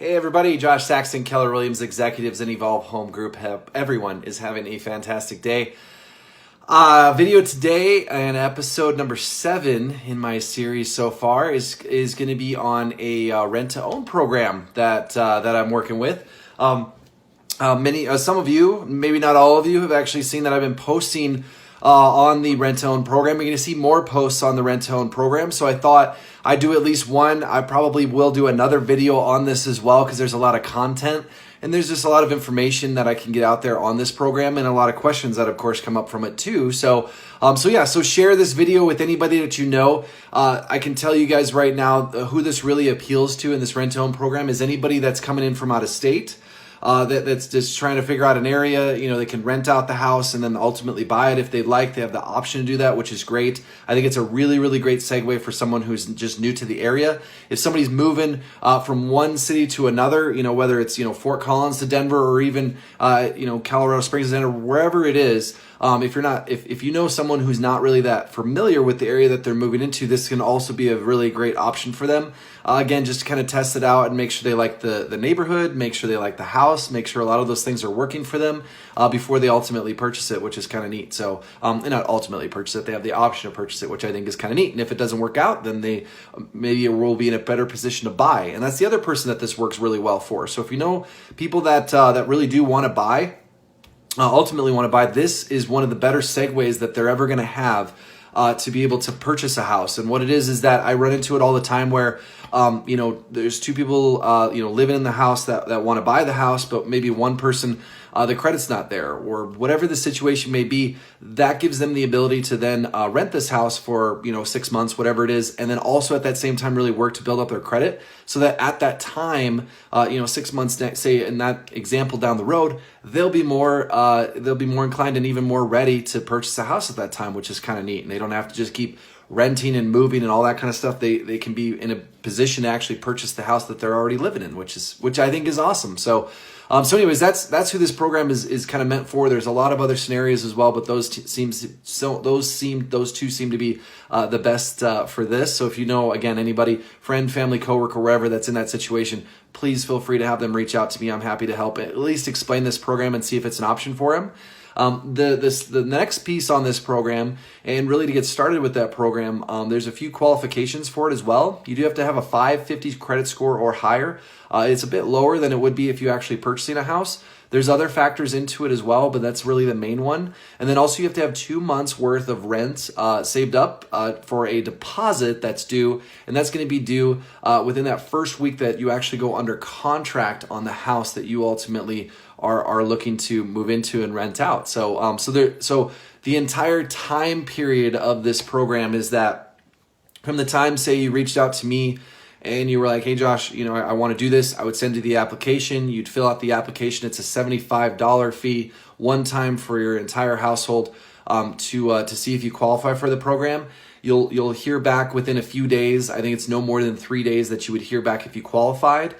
Hey everybody, Josh Saxton, Keller Williams Executives and Evolve Home Group. Everyone is having a fantastic day. Video today and episode number 7 in my series so far is going to be on a rent-to-own program that I'm working with. Some of you, maybe not all of you, have actually seen that I've been posting on the rent-to-own program. You're going to see more posts on the rent-to-own program, so I thought I'd do at least one. I probably will do another video on this as well because there's a lot of content and there's just a lot of information that I can get out there on this program and a lot of questions that of course come up from it too. So share this video with anybody that you know. I can tell you guys right now who this really appeals to in this rent-to-own program is anybody that's coming in from out of state. That's just trying to figure out an area, they can rent out the house and then ultimately buy it if they'd like. They have the option to do that, which is great. I think it's a really, really great segue for someone who's just new to the area. If somebody's moving from one city to another, whether it's, Fort Collins to Denver or even, Colorado Springs to Denver, wherever it is, if you know someone who's not really that familiar with the area that they're moving into, this can also be a really great option for them. Again, just to kind of test it out and make sure they like the neighborhood, make sure they like the house, make sure a lot of those things are working for them before they ultimately purchase it, which is kind of neat. So, and not ultimately purchase it, they have the option to purchase it, which I think is kind of neat. And if it doesn't work out, then they maybe will be in a better position to buy. And that's the other person that this works really well for. So if you know people that really do want to buy, ultimately want to buy, this is one of the better segues that they're ever going to have to be able to purchase a house. And what it is that I run into it all the time where, there's two people, living in the house that want to buy the house, but maybe one person, the credit's not there or whatever the situation may be. That gives them the ability to then rent this house for, 6 months, whatever it is. And then also at that same time, really work to build up their credit so that at that time, 6 months, say in that example down the road, they'll be more inclined and even more ready to purchase a house at that time, which is kind of neat. And they don't have to just keep renting and moving and all that kind of stuff. They can be in a position to actually purchase the house that they're already living in, which I think is awesome. So anyways, that's who this program is kind of meant for. There's a lot of other scenarios as well, but those two seem to be the best for this. So if you know, again, anybody, friend, family, coworker, wherever that's in that situation, please feel free to have them reach out to me. I'm happy to help at least explain this program and see if it's an option for them. The next piece on this program, and really to get started with that program, there's a few qualifications for it as well. You do have to have a 550 credit score or higher. It's a bit lower than it would be if you actually purchasing a house. There's other factors into it as well, but that's really the main one. And then also you have to have 2 months worth of rent saved up for a deposit that's due, and that's going to be due within that first week that you actually go under contract on the house that you ultimately are looking to move into and rent out. So the entire time period of this program is that from the time, say, you reached out to me and you were like, hey, Josh, I want to do this. I would send you the application. You'd fill out the application. It's a $75 fee one time for your entire household to see if you qualify for the program. You'll hear back within a few days. I think it's no more than 3 days that you would hear back if you qualified.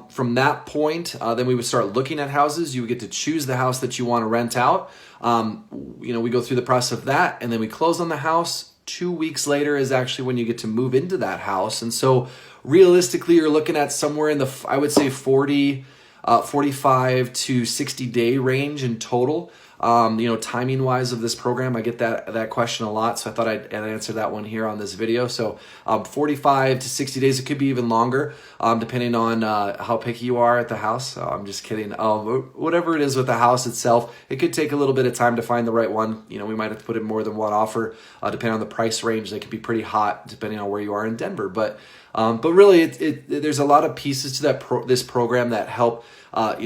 From that point, then we would start looking at houses. You would get to choose the house that you want to rent out. We go through the process of that, and then we close on the house. 2 weeks later is actually when you get to move into that house. And so realistically, you're looking at somewhere in the, I would say 45 to 60 day range in total. Timing wise of this program, I get that question a lot. So I thought I'd answer that one here on this video. So 45 to 60 days, it could be even longer, depending on how picky you are at the house. I'm just kidding. Whatever it is with the house itself, it could take a little bit of time to find the right one. We might have to put in more than one offer, depending on the price range. They could be pretty hot depending on where you are in Denver. But really, there's a lot of pieces to this program that help, help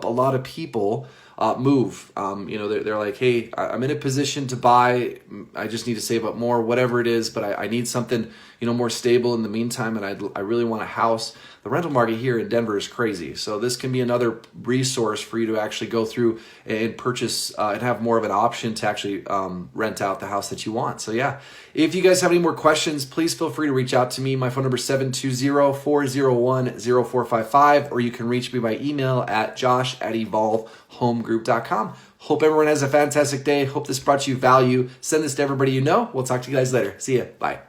a lot of people move. They're like, hey, I'm in a position to buy. I just need to save up more, whatever it is, but I need something, more stable in the meantime, and I really want a house. The rental market here in Denver is crazy. So this can be another resource for you to actually go through and purchase and have more of an option to actually rent out the house that you want. So yeah, if you guys have any more questions, please feel free to reach out to me. My phone number is 720-401-0455, or you can reach me by email at josh@evolvehomegroup.com. Hope everyone has a fantastic day. Hope this brought you value. Send this to everybody you know. We'll talk to you guys later. See ya. Bye.